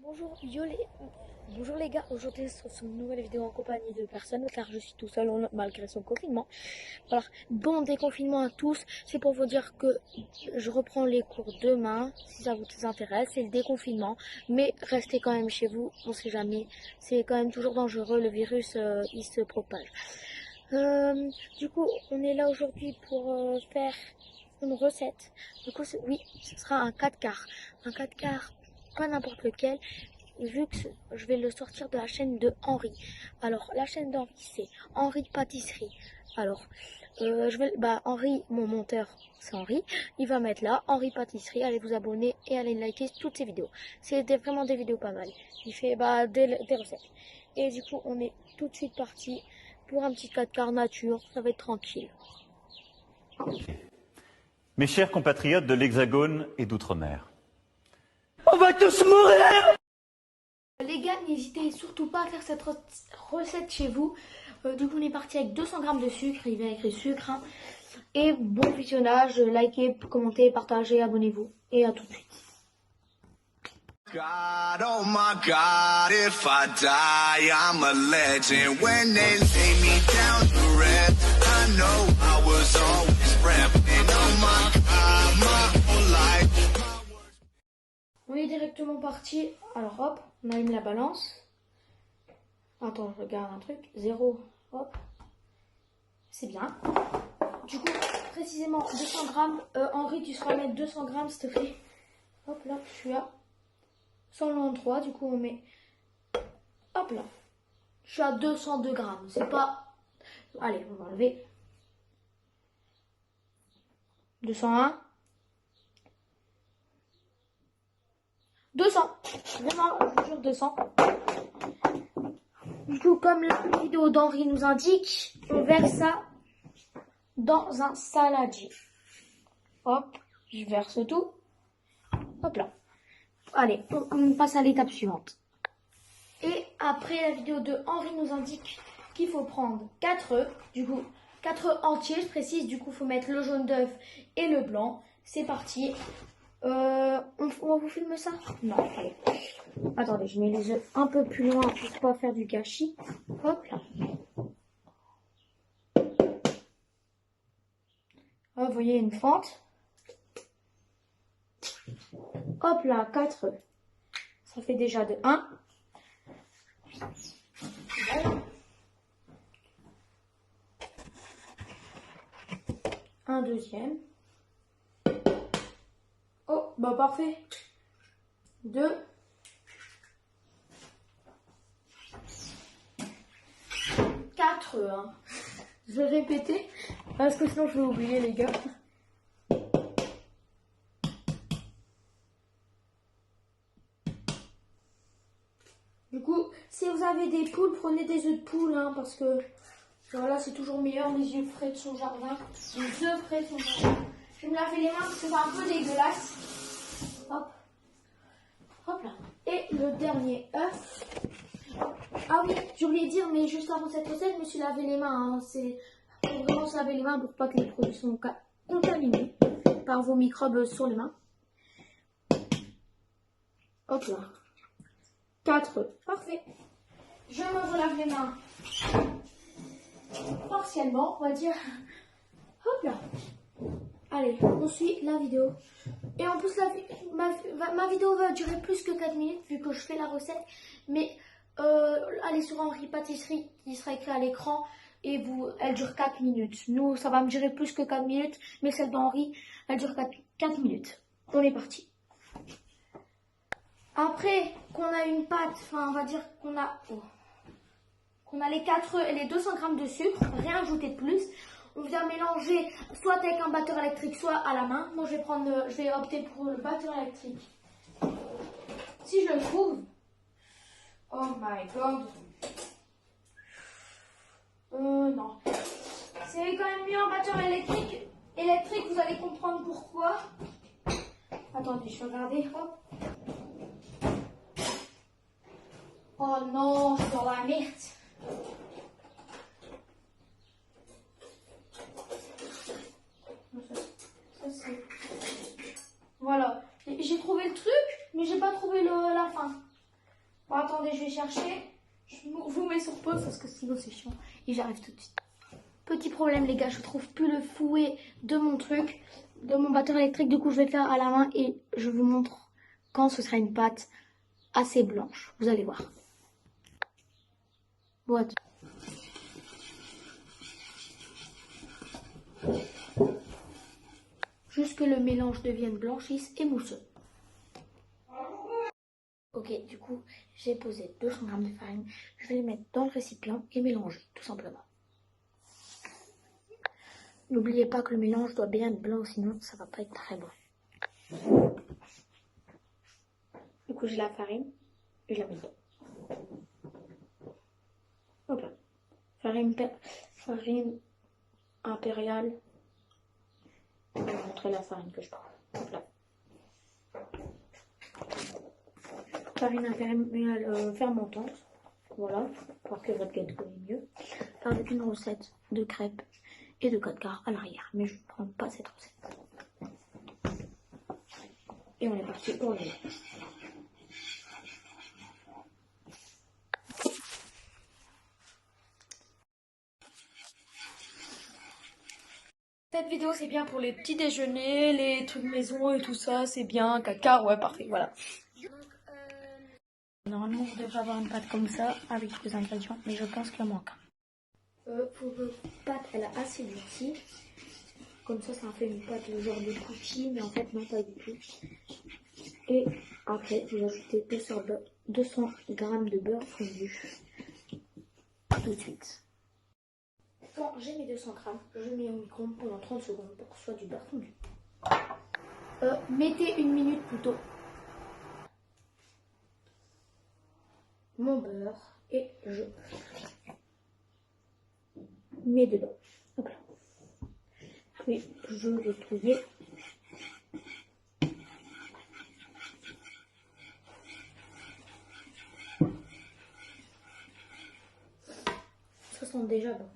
Bonjour les gars, aujourd'hui c'est une nouvelle vidéo en compagnie de personnes car je suis tout seul malgré son confinement. Alors, bon déconfinement à tous, c'est pour vous dire que je reprends les cours demain si ça vous intéresse, c'est le déconfinement, mais restez quand même chez vous, on sait jamais, c'est quand même toujours dangereux, le virus il se propage. Du coup, on est là aujourd'hui pour faire une recette. Du coup, oui, ce sera un 4 quarts. Un 4 quarts, pas n'importe lequel, vu que je vais le sortir de la chaîne de Henri. Alors, la chaîne d'Henri, c'est Henri Pâtisserie. Alors, Henri, mon monteur, c'est Henri. Il va mettre là, Henri Pâtisserie. Allez vous abonner et allez liker toutes ses vidéos. C'est vraiment des vidéos pas mal. Il fait des recettes. Et du coup, on est tout de suite parti pour un petit 4 quarts nature. Ça va être tranquille. Mes chers compatriotes de l'Hexagone et d'Outre-mer. On va tous mourir! Les gars, n'hésitez surtout pas à faire cette recette chez vous. Du coup, on est parti avec 200 g de sucre. Il vient écrit sucre. Hein. Et bon visionnage. Likez, commentez, partagez, abonnez-vous. Et à tout de suite. God, oh my God, if I die, I'm a legend. When they lay me down to rest, I know I was always repping. Oh my God, my whole life. On est directement parti. Alors hop, on allume la balance. Attends, je regarde un truc. 0, hop. C'est bien. Du coup, précisément 200 grammes. Henri, tu seras mettre 200 grammes, s'il te plaît. Hop là, je suis à 193. Du coup, on met. Hop là. Je suis à 202 grammes. C'est pas. Allez, on va enlever. 201. 200. Vraiment, je vous jure 200. Du coup, comme la vidéo d'Henri nous indique, on verse ça dans un saladier. Hop, je verse tout. Hop là. Allez, on passe à l'étape suivante. Et après, la vidéo de Henri nous indique qu'il faut prendre 4 œufs. Du coup, 4 œufs entiers, je précise. Du coup, il faut mettre le jaune d'œuf et le blanc. C'est parti. On vous filme ça? Non, allez. Attendez, je mets les œufs un peu plus loin pour pas faire du gâchis. Hop là. Vous voyez une fente. Hop là, 4 œufs. Ça fait déjà de 1. Un deuxième. Oh, bah parfait. 2. 4. Hein. Je vais répéter parce que sinon je vais oublier les gars. Du coup, si vous avez des poules, prenez des œufs de poule hein, parce que voilà, c'est toujours meilleur les œufs frais de son jardin. Les œufs frais de son jardin. Je vais me laver les mains parce que c'est un peu dégueulasse. Hop. Hop là. Et le dernier œuf. Ah oui, j'ai oublié de dire, mais juste avant cette recette, je me suis lavé les mains. Hein. C'est faut vraiment se laver les mains pour pas que les produits soient contaminés par vos microbes sur les mains. Hop là. 4 œufs. Parfait. Je me relave les mains. Partiellement, on va dire. Hop là. Allez, on suit la vidéo. Et en plus, ma vidéo va durer plus que 4 minutes vu que je fais la recette. Mais allez sur Henri Pâtisserie qui sera écrit à l'écran et elle dure 4 minutes. Nous, ça va me durer plus que 4 minutes. Mais celle d'Henri, elle dure 4 minutes. On est parti. Après qu'on a une pâte, enfin on va dire qu'on a les 4 œufs et les 200 g de sucre, rien ajouter de plus. On vient mélanger soit avec un batteur électrique, soit à la main. Moi, je vais opter pour le batteur électrique. Si je le trouve. Oh my god. Non. C'est quand même mieux un batteur électrique. Vous allez comprendre pourquoi. Attendez, je vais regarder. Hop. Oh non, je suis dans la merde. Voilà. J'ai trouvé le truc, mais j'ai pas trouvé la fin. Bon, attendez, je vais chercher. Je vous mets sur pause parce que sinon c'est chiant. Et j'arrive tout de suite. Petit problème les gars, je trouve plus le fouet de mon truc, de mon batteur électrique. Du coup je vais faire à la main et je vous montre quand ce sera une pâte assez blanche. Vous allez voir. Boîte. Juste que le mélange devienne blanchisse et mousseux. Ok, du coup, j'ai posé 200 g de farine. Je vais les mettre dans le récipient et mélanger, tout simplement. N'oubliez pas que le mélange doit bien être blanc, sinon ça va pas être très bon. Du coup, j'ai la farine et je la mets dedans. Hop là. Farine impériale. Je vais vous montrer la farine que je prends. Hop là. Farine impériale fermentante. Voilà, pour que votre gâteau est mieux. Avec une recette de crêpes et de 4 quarts à l'arrière. Mais je ne prends pas cette recette. Et on est parti pour le mélange. Cette vidéo c'est bien pour les petits déjeuners, les trucs maison et tout ça, c'est bien, caca, ouais parfait, voilà. Normalement vous devrez avoir une pâte comme ça avec tous les ingrédients, mais je pense qu'il en manque. Pour votre pâte elle a assez durci, comme ça fait une pâte le genre de cookie, mais en fait non pas du tout. Et après vous ajoutez 200 g de beurre fondu tout de suite. Quand j'ai mes 200 g, je mets au micro-ondes pendant 30 secondes pour que ce soit du beurre fondu. Mettez une minute plus tôt mon beurre et je mets dedans. Hop là. Puis je vais touiller. Ça sent déjà bon.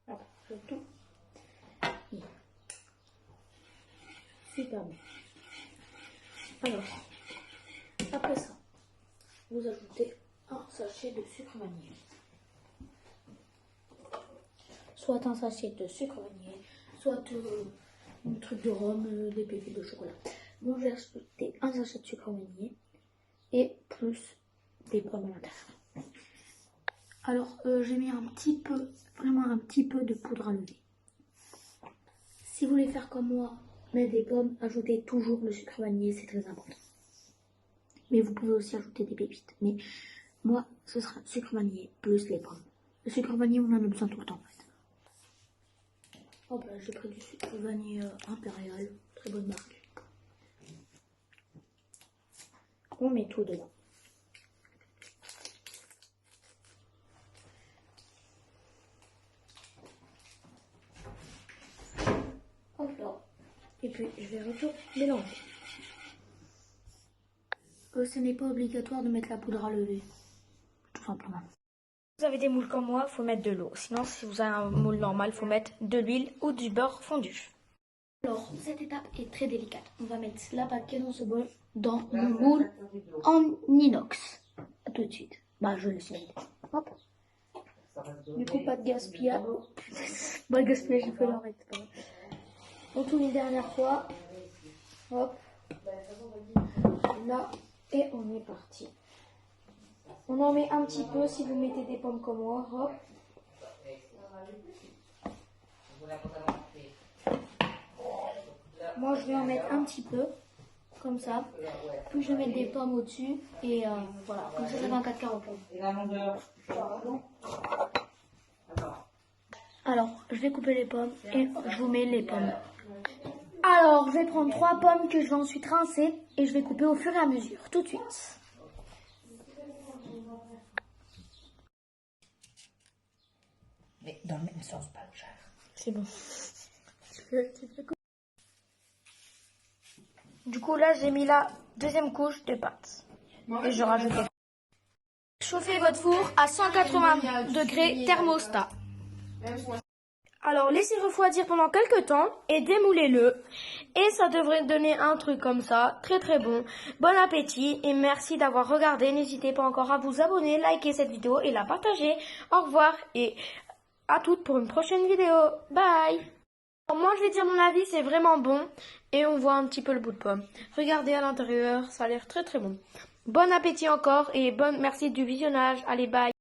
Alors, je tout. Super bon. Alors, après ça, vous ajoutez un sachet de sucre vanillé. Soit un sachet de sucre vanillé, soit un truc de rhum, des pépites de chocolat. Bon, je vais ajouter un sachet de sucre vanillé et plus des pommes à l'intérieur. Alors, j'ai mis un petit peu, vraiment un petit peu de poudre à lever. Si vous voulez faire comme moi, mettre des pommes, ajoutez toujours le sucre vanillé, c'est très important. Mais vous pouvez aussi ajouter des pépites. Mais moi, ce sera sucre vanillé plus les pommes. Le sucre vanillé, on en a besoin tout le temps en fait. Hop là, j'ai pris du sucre vanillé impérial, très bonne marque. On met tout dedans. Hop là. Et puis je vais tout mélanger. Ce n'est pas obligatoire de mettre la poudre à lever, tout simplement. Si vous avez des moules comme moi, il faut mettre de l'eau. Sinon, si vous avez un moule normal, il faut mettre de l'huile ou du beurre fondu. Alors, cette étape est très délicate. On va mettre la pâte qui est dans ce bol dans le moule en inox. A tout de suite. Bah, je le sais. Hop. Du coup, pas de gaspillage. Pas de gaspillage, il faut l'arrêter. On tourne une dernière fois. Hop. Là. Et on est parti. On en met un petit peu si vous mettez des pommes comme moi. Hop. Moi je vais en mettre un petit peu. Comme ça. Puis je vais mettre des pommes au-dessus. Et voilà. Comme ça fait un 4 quarts au pomme. Alors je vais couper les pommes. Et je vous mets les pommes. Alors, je vais prendre 3 pommes que je vais ensuite rincer et je vais couper au fur et à mesure, tout de suite. Mais dans le même sens, pas le cher. C'est bon. Du coup, là, j'ai mis la deuxième couche de pâte. Et je rajoute. Chauffez votre four à 180 degrés thermostat. Alors laissez refroidir pendant quelques temps et démoulez-le. Et ça devrait donner un truc comme ça, très très bon. Bon appétit et merci d'avoir regardé. N'hésitez pas encore à vous abonner, liker cette vidéo et la partager. Au revoir et à toutes pour une prochaine vidéo. Bye. Alors, moi je vais dire mon avis, c'est vraiment bon. Et on voit un petit peu le bout de pomme. Regardez à l'intérieur, ça a l'air très très bon. Bon appétit encore et merci du visionnage. Allez bye.